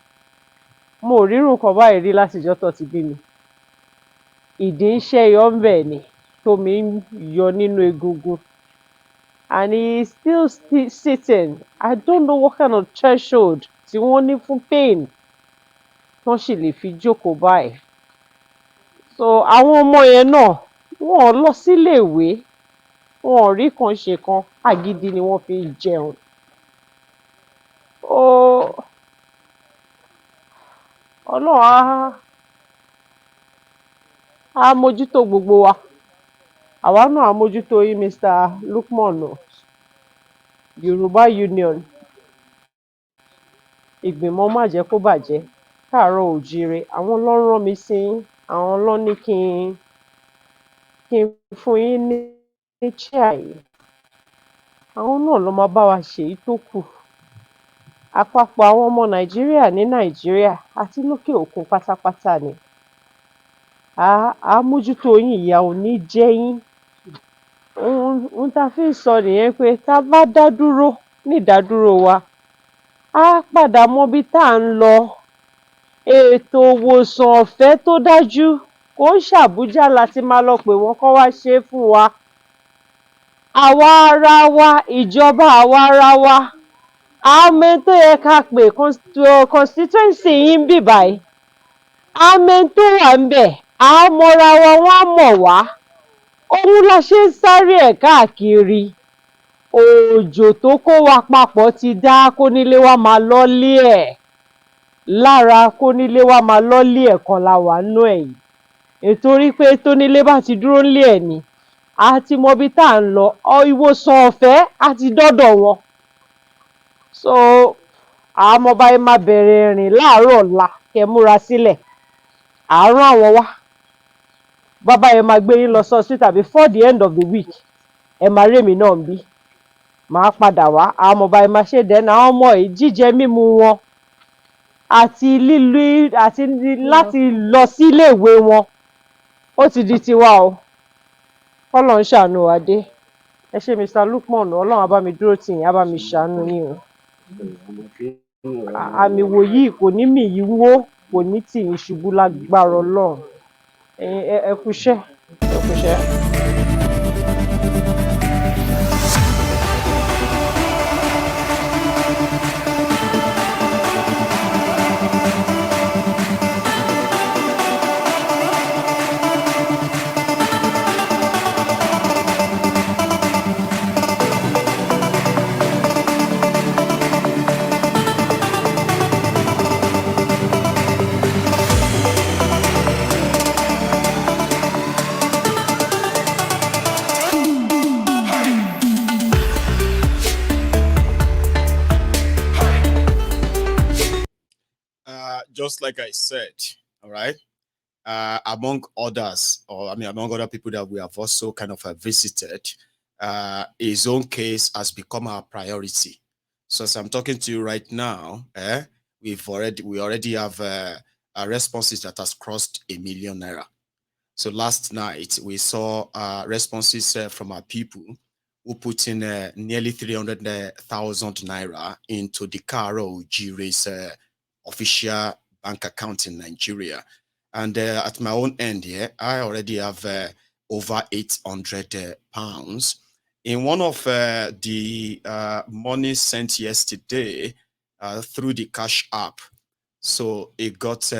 mo ò rírun kan báyìí rí látijọ́ tó ti bí mi. Ìdí ń ṣẹ́yọ ń bẹ̀ ni, tómi ń yọ nínú egungun. And he is still sitting. I don't know what kind of threshold tí wọ́n ní fún pain tán sì lè fi jókòó báyìí. So àwọn ọmọ yẹn náà, wọn ò lọ síléèwé, wọn ò rí kan ṣe kan, àgídí ni wọ́n fi ń jẹun. Ọlọ́run á mójútó gbogbo wa. Àwa náà á mójútó yín, Mr. Lukman, Yoruba Union, ìgbìmọ̀ má jẹ́ kó bàjẹ́, káàárọ̀ oòjíire. Àwọn ló rán mi sí yín, àwọn ló ní kí n fún yín ní chair yìí. Àwọn náà ló máa bá wa ṣèyí tó kù. Àpapọ̀ àwọn ọmọ Nàìjíríà ní Nàìjíríà àti lókè òkun pátápátá ni. À mójútó yín, ìyà ò ní jẹ yín. Ohun tá a fi ń sọ nìyẹn pé tá a bá dá dúró ní ìdádúró wa, á padà mọ ibi tá à ń lọ. Ètò ìwòsàn ọ̀fẹ́ tó dájú kò ń ṣàbújá láti máa lọ pè wọ́n kán wá ṣe é fún wa. Àwa ara wa, ìjọba àwa ara wa, àmọ́ ẹni tó yẹ ká pè constituency yín bì báyìí, àmọ́ ẹni tó wà ń bẹ̀, à mọra wa, wọ́n á mọ̀ wá. Òun la ṣe ń sáré ẹ̀ káàkiri. Òjò tó kó wa papọ̀ ti dá kónílé wa máa lọ́lé ẹ̀. Lára kónílé wa máa lọ́lé ẹ̀ kan la wà nínú ẹ̀ yìí. Nítorí pé tónílé bá ti dúró ńlé ẹ̀ ni, a ti mọ ibi tá à ń lọ. Ìwòsàn ọ̀fẹ́ á ti dọ́dọ̀ wọn. So àmọ́ báyìí máa bẹ̀rẹ̀ ìrìn láàárọ̀ ọ̀la, kẹ́ múra sílẹ̀. À rán àwọn wá. Bàbá yẹn máa gbé yín lọ sí hospital before the end of the week. Ẹ máa rí èmi náà ń bí. Màá padà wá. Àmọ́ báyìí máa ṣe dẹ́nu àwọn ọmọ yìí, jíjẹ mímu wọn àti láti lọ sí iléèwé wọn, ó ti di tiwa o. K'Ọlọ́run ṣàánú wa dé. Ẹ ṣé Mr. Lukman, Ọlọ́run á bá mi dúró tì yín, á bá mi ṣàánú yín o. Àmì wòyí kò ní mì yín wó, kò ní tì yín ṣubú lágbára Ọlọ́run. Ẹ kúṣẹ́, ẹ kúṣẹ́. Just like I said, all right, among others, or I mean, among other people that we have also kind of visited, his own case has become our priority. So as I'm talking to you right now, we already have responses that has crossed 1 million naira. So last night we saw responses from our people who put in nearly 300,000 naira into the Karo Jire's official bank account in Nigeria. And at my own end here, I already have over 800 pounds. In one of the money sent yesterday through the Cash app, So it got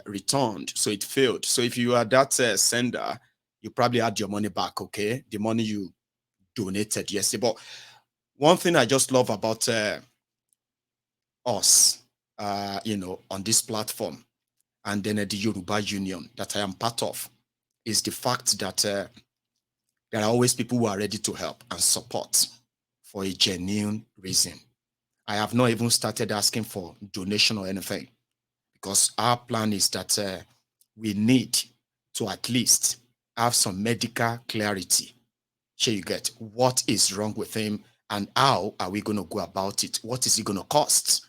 returned. So it failed. So if you are that sender, you probably had your money back, okay? The money you donated yesterday. But one thing I just love about us, on this platform, and then the Yoruba Union that I am part of, is the fact that there are always people who are ready to help and support for a genuine reason. I have not even started asking for donation or anything, because our plan is that we need to at least have some medical clarity. Sure, you get what is wrong with him and how are we going to go about it? What is it going to cost?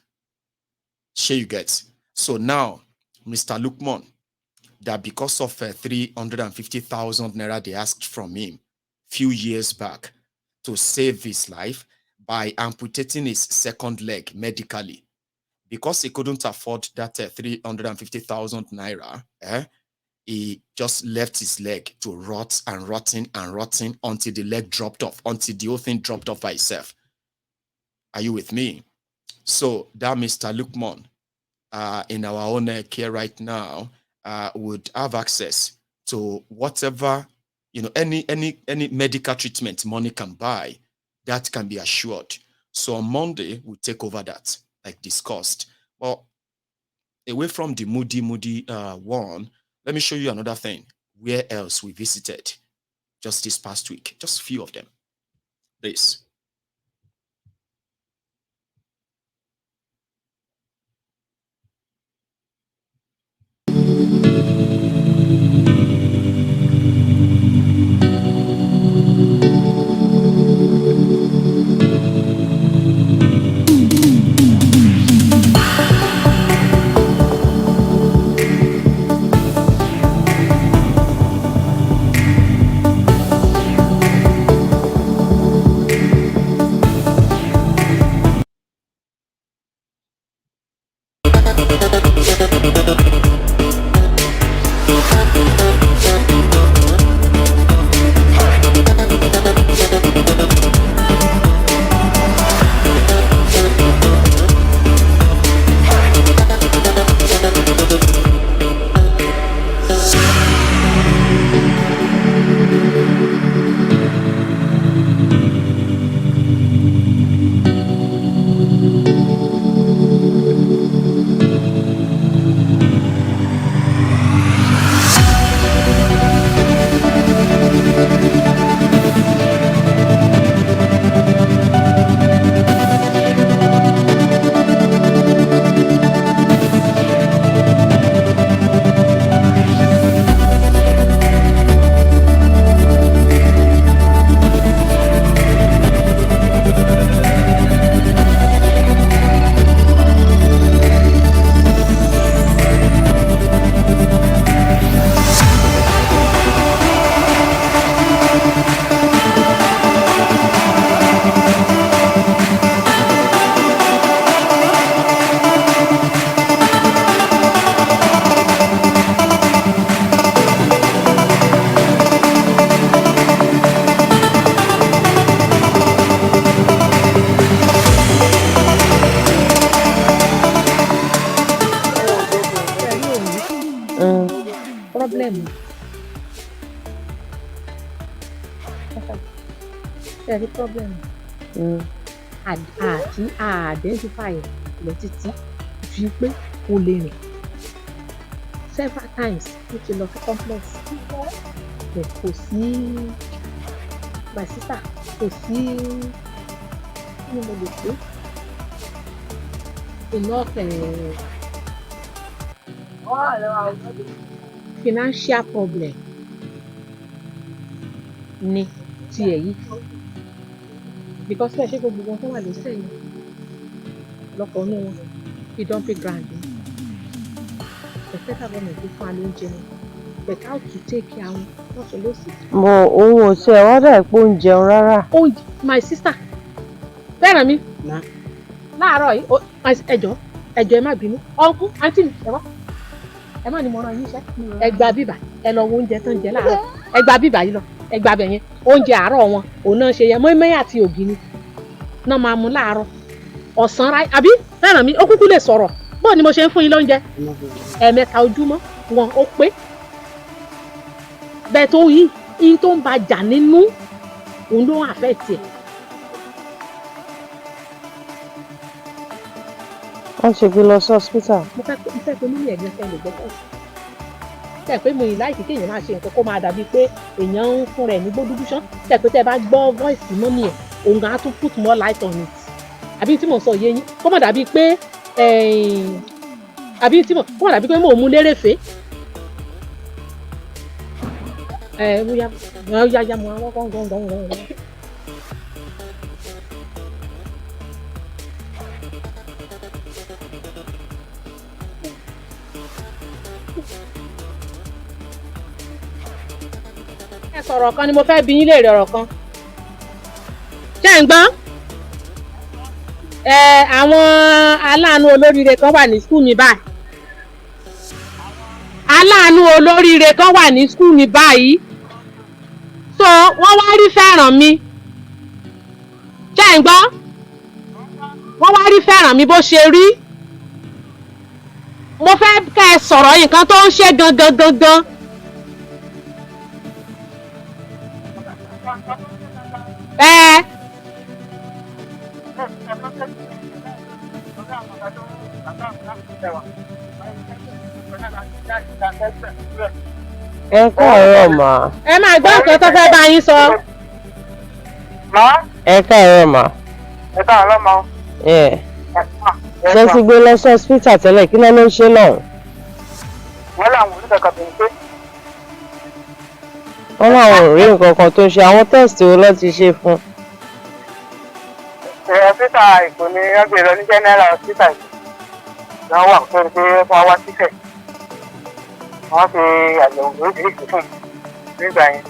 Sure, you get. So now, Mr. Lukman, that because of 350,000 naira they asked from him few years back to save his life by amputating his second leg medically, because he couldn't afford that 350,000 naira, he just left his leg to rot and rotting until the leg dropped off, until the whole thing dropped off by itself. Are you with me? So that Mr. Lukman, in our own care right now, would have access to whatever, any medical treatment money can buy, that can be assured. So on Monday, we'll take over that, like discussed. Well, away from the moody one, let me show you another thing. Where else we visited just this past week? Just a few of them. This. Problem. Ṣẹ̀rí problem. Àti identify lọ títí ju pé kò lè rìn. Several times ó ti lọ sí complex. Kò sí my sister, kò sí kí ni mo lè pè enough financial problem ni ti èyí, because fẹ́ ṣe gbogbo wọn tó wà lẹ́sẹ̀ yìí lọ́pọ̀ inú wọn fi dumping ground ni ẹ̀fẹ́ tàbí ọ̀nà tó fún alóúnjẹ wọn but how to take care wọn lọ́sọ̀ lọ́sì. Mo òun ò ṣe ọ̀dà ìpò oúnjẹ rárá. Oh my sister fẹ́ràn mi láàárọ̀ yìí ẹjọ́ ẹ má bínú ọ̀nkú àǹtí mi ẹ má ní mo rán yín iṣẹ́ ẹ gba bíbà ẹ lọ wo oúnjẹ tán jẹ láàárọ̀ ẹ gba bíbà yìí lọ ẹ gba bẹ̀ yẹn oúnjẹ àárọ̀ wọn òun náà ṣe yẹ mọ́ínmọ́ín àti ògì ni náà máa mú láàárọ̀ ọ̀sán ráì àbí fẹ́ràn mi ó kúkú lè sọ̀rọ̀ bó ni mo ṣe ń fún yín lóúnjẹ ẹ̀ẹ̀mẹ́ta ojúmọ́ wọn ó pé bẹ́ẹ̀ tó yín tó ń ba jà nínú òun ló ń àfẹ́ tiẹ̀. wọ́n ṣe gbé lọ sí hospital. mo fẹ́ pé mímí ẹ̀gbẹ́ fẹ́ lè gbọ́ tẹ̀ pé mo yìí láìsí kéèyàn máa ṣe nǹkan kó máa dàbí pé èèyàn ń fún rẹ̀ ní gbódúdú ṣán tẹ̀ pé tẹ́ bá gbọ́ voice mọ́mí ẹ̀ òun gan á tún put more light on it àbí tí mo sọ yé yín kó má dàbí pé kó má dàbí pé mo mú lérèfé yá mo àwọn gbọ̀ngàn. Sọ̀rọ̀ kan ni mo fẹ́ bi yín léèrè ọ̀rọ̀ kan ṣé ń gbọ́ àwọn aláàánú olóríire kan wà ní skul mi báyìí aláàánú olóríire kan wà ní skul mi báyìí so wọ́n wá rí fẹ́ràn mi ṣé ń gbọ́ wọ́n wá rí fẹ́ràn mi bó ṣe rí mo fẹ́ kẹ́ ẹ sọ̀rọ̀ nǹkan tó ń ṣe gangan. Ẹ káàárọ̀ mà. Ẹ máa gbọ́ nǹkan tó fẹ́ bá yín sọ. Ẹ káàárọ̀ mà. Ẹ káàárọ̀ mà. Ṣé ti gbé lọ sí hospital tẹ́lẹ̀ kí ló ń ṣe náà? Wọ́n làwọn oníkàkà tó ń pé. Wọ́n láwọn ò rí nǹkan kan tó ń ṣe àwọn test wo ló ti ṣe fún. Hospital Èkó ni wọ́n gbé lọ ní general hospital náà wà pé wọ́n wá sífẹ̀. Wọ́n fi àyẹ̀wò lóríṣiríṣi fún nígbà yẹn.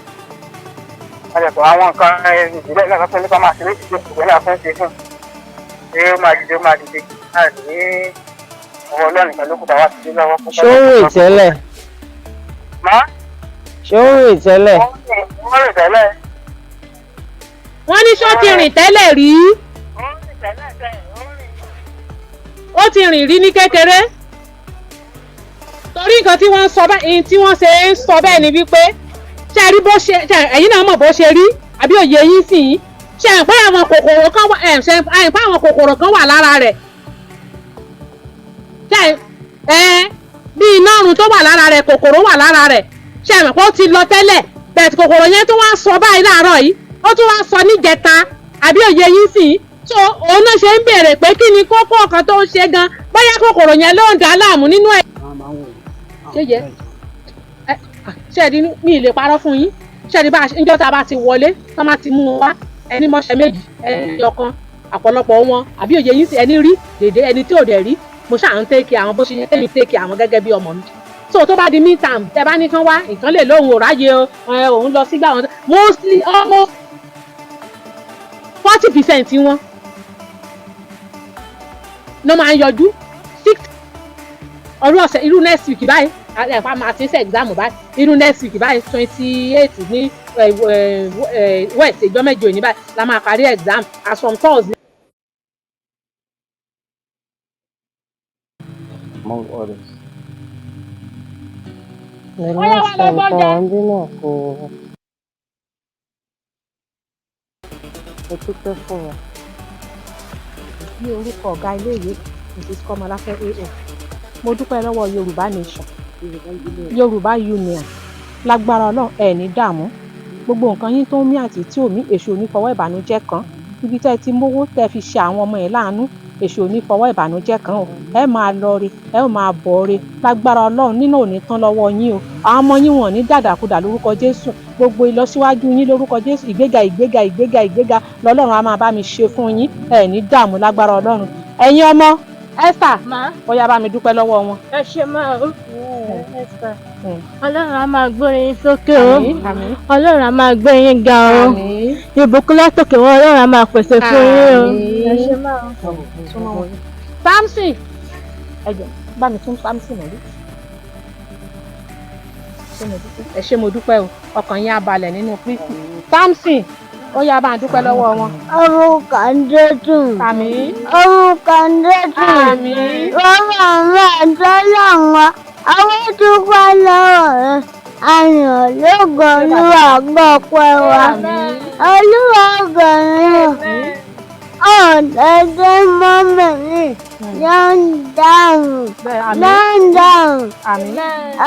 Wọ́n lè sọ àwọn nǹkan ìbílẹ̀ náà lọ́pẹ́ nípa máa ṣe lóṣìṣẹ́ ìgbẹ́ náà fún ṣe fún. Ṣé ó máa dìde láì ní ọwọ́ ọlọ́run nìkan ló kù bá wá sí lọ́wọ́ fún. Ṣé ó ń rìn tẹ́lẹ̀? Ṣé ó ń rìn tẹ́lẹ̀? Wọ́n rìn tẹ́lẹ̀. Wọ́n ní ṣó ti rìn tẹ́lẹ̀ rí? Ó ti rìn rí ní kékeré. Torí nǹkan tí wọ́n sọ báyìí tí wọ́n ṣe ń sọ bẹ́ẹ̀ ni wípé ṣe rí bó ṣe ẹ̀yin náà mọ̀ bó ṣe rí àbí òye yín sì yín ṣe àpá àwọn kòkòrò kan wà àìpá àwọn kòkòrò kan wà lára rẹ̀ ṣe bí iná ọ̀run tó wà lára rẹ̀ kòkòrò wà lára rẹ̀ ṣe àmọ̀ pé ó ti lọ tẹ́lẹ̀ bẹ́ẹ̀ tí kòkòrò yẹn tó wá sọ báyìí láàárọ̀ yìí ó tún wá sọ níjẹta àbí òye yín sì yín so òun náà ṣe ń béèrè pé kí ni kókó ọ̀kan tó ń ṣe gan bóyá kòkòrò yẹn ló ń dà á láàmú nínú ẹ̀. ṣé yẹ ṣẹ́ẹ̀dí mi ì lè parọ́ fún yín ṣẹ́ẹ̀dí bá níjọ́ tá a bá ti wọlé tá a máa ti mú un wá ẹni mọ́ṣẹ́ méjì ẹni ọ̀kan àpọ̀lọpọ̀ wọn àbí òye yín sí ẹni rí dèdè ẹni tí ò dẹ̀ rí mo ṣáà ń tẹ́kì àwọn bó ṣe yẹ kẹ́mi tẹ́kì àwọn gẹ́gẹ́ bí ọmọ mi so tó bá di midterm tẹ bá ní kán wá nǹkan lè lóhùn ò ráyè òun lọ sígbà wọn mostly almost 40% wọn ló máa ń yọjú 6 ọdún ọ̀sẹ̀ irú next week báyìí àpá máa ti ń ṣe exam báyìí irú next week báyìí 28 ní west ìjọ mẹ́jọ ní báyìí la máa parí exam as from Thursday. Among others. The last time kan bí náà kò dúpẹ́ fún wa. Ní orúkọ ọ̀gá iléèwé Mrs. Kọ́mọláfẹ́ AO mo dúpẹ́ lọ́wọ́ Yorùbá Nation Yorùbá Union lágbára Ọlọ́run ẹ̀ ní dààmú gbogbo nǹkan yín tó ń mí àti tí ò mí èṣù onífọwọ́ ìbànújẹ́ kan ibi tẹ́ ẹ ti mówó tẹ́ ẹ fi ṣe àwọn ọmọ ẹ̀ láàánú èṣù onífọwọ́ ìbànújẹ́ kan o ẹ máa lọ re ẹ ó máa bọ̀ re lágbára Ọlọ́run nínú òní tán lọ́wọ́ yín o àwọn ọmọ yín wọn ní dàdàkudà lórúkọ Jésù gbogbo ìlọsíwájú yín lórúkọ Jésù ìgbéga lọ́lọ́run á máa bá mi ṣe fún yín ẹ ní dààmú lágbára Ọlọ́run ẹ̀yin ọmọ Esther ó yá bá mi dúpẹ́ lọ́wọ́ wọn. Ẹ ṣe máa ó Esther Ọlọ́run á máa gbé yín sókè o Ọlọ́run á máa gbé yín ga o ìbùkún látòkè wọn Ọlọ́run á máa pèsè fún yín o. Ẹ ṣe máa ó. Samson ẹ jọ bá mi tún Samson rí ẹ ṣé mo dúpẹ́ o ọkàn yín á balẹ̀ nínú Kristi Samson Ó yá bá ń dúpẹ́ lọ́wọ́ wọn. Orúkọ Jésù. Àmín. Orúkọ Jésù. Àmín. Bàbá mi àtọ́lá wọn. Àwọn dúpẹ́ lọ́wọ́ rẹ̀. Ayọ̀ lógo Olúwa gbọ́ pẹ́ wa. Olúwa gbẹ̀rẹ̀. Ọ̀dẹ́dẹ́ mọ́mìnrin ló ń dáhùn. Ló ń dáhùn.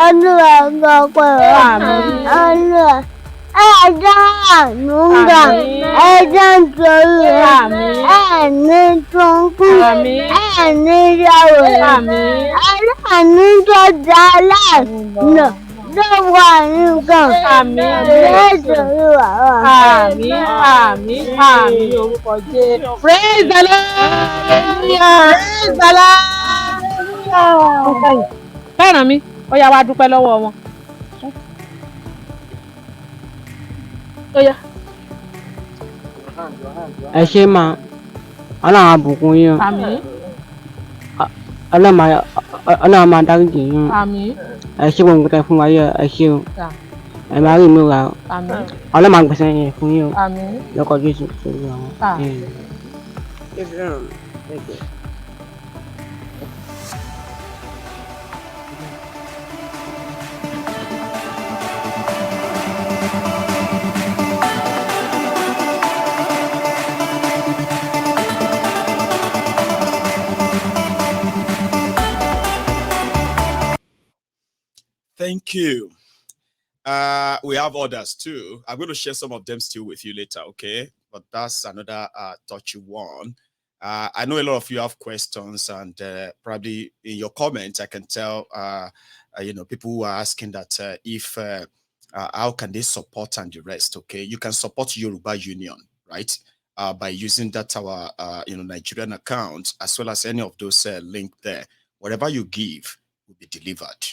Olúwa gbọ́ pẹ́ wa. Olúwa. Ẹja ànúgbà, ẹja nítorí ẹni tó ń kú, ẹni yàwó, aláàánú tó dá aláàánú tó wà nìkan, nítorí wà wá. Àmín, àmín, àmín, orúkọ Jésù. Praise the Lord! Praise the Lord! Fẹ́ràn mi, ó yá wá dúpẹ́ lọ́wọ́ wọn. Ẹ ṣé máa Ọlọ́run á bùkún yín. Àmín. Ọlọ́run máa dáríjì yín. Àmín. Ẹ ṣé gbogbo nǹkan fún wa yẹ ẹ ṣé o. Ẹ máa rí mi rà o. Àmín. Ọlọ́run máa gbèsè yẹn fún yín o. Àmín. Lọ́kọ̀ Jésù sórí àwọn. Thank you. We have others too. I'm going to share some of them still with you later, okay? But that's another touchy one. I know a lot of you have questions, and probably in your comments, I can tell, people who are asking that how can they support and the rest, okay? You can support Yoruba Union, right? By using that our, Nigerian account, as well as any of those links there. Whatever you give will be delivered.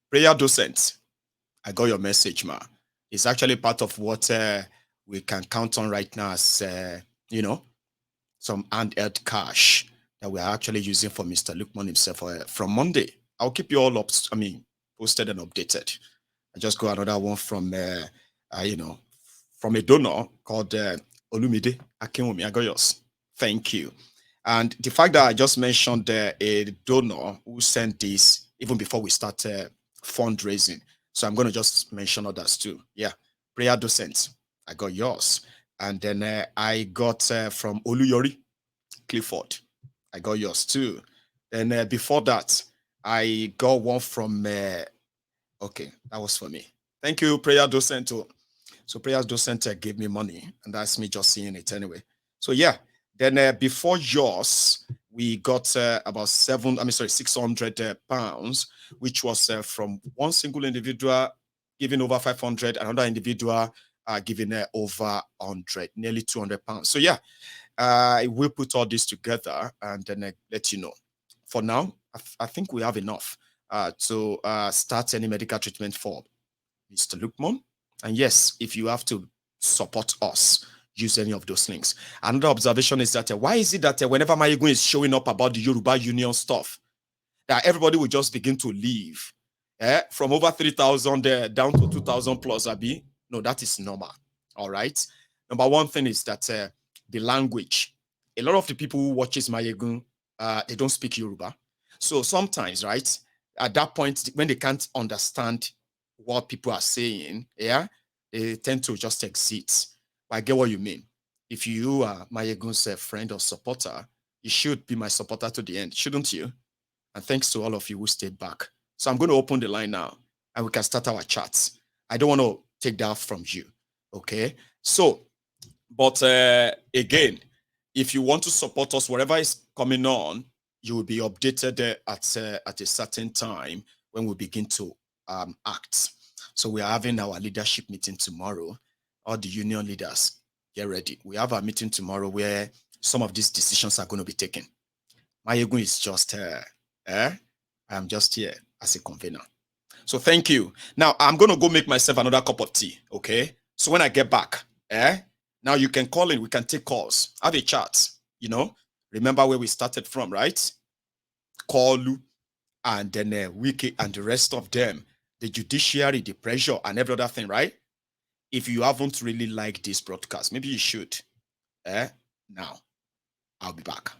Prayer docent, I got your message, ma. It's actually part of what we can count on right now as, some handheld cash that we are actually using for Mr. Lukman himself from Monday. I'll keep you all posted and updated. I just got another one from, from a donor called Olumide Akinwumi. I got yours. Thank you. And the fact that I just mentioned a donor who sent this even before we start fundraising. So I'm going to just mention others too. Yeah. Prayer docent. I got yours. And then I got from Oluyori Clifford. I got yours too. Then before that, I got one from, okay, that was for me. Thank you, prayer docent. So prayer docent gave me money, and that's me just seeing it anyway. So yeah, then before yours, we got about 600 pounds, which was from one single individual giving over 500, another individual giving over 100, nearly 200 pounds. So yeah, I will put all this together and then let you know. For now, I think we have enough to start any medical treatment for Mr. Lukman. And yes, if you have to support us, use any of those links. Another observation is that why is it that whenever Mayegun is showing up about the Yoruba Union stuff, that everybody will just begin to leave from over 3,000 down to 2,000 plus, Abi? No, that is normal. All right. Number one thing is that the language. A lot of the people who watches Mayegun, they don't speak Yoruba. So sometimes, right, at that point, when they can't understand what people are saying, yeah, they tend to just exit. I get what you mean. If you are Mayegun's friend or supporter, you should be my supporter to the end, shouldn't you? And thanks to all of you who stayed back. So I'm going to open the line now, and we can start our chats. I don't want to take that from you, okay? So, but again, if you want to support us, whatever is coming on, you will be updated at a certain time when we begin to act. So we are having our leadership meeting tomorrow. All the union leaders, get ready. We have a meeting tomorrow where some of these decisions are going to be taken. Mayegun is just I'm just here as a convener. So thank you. Now I'm going to go make myself another cup of tea, okay? So when I get back, now you can call in, we can take calls, have a chat, remember where we started from, right? Call you, and then Wiki and the rest of them, the judiciary, the pressure, and every other thing, right? if you haven't really liked this broadcast, maybe you should. Now, I'll be back.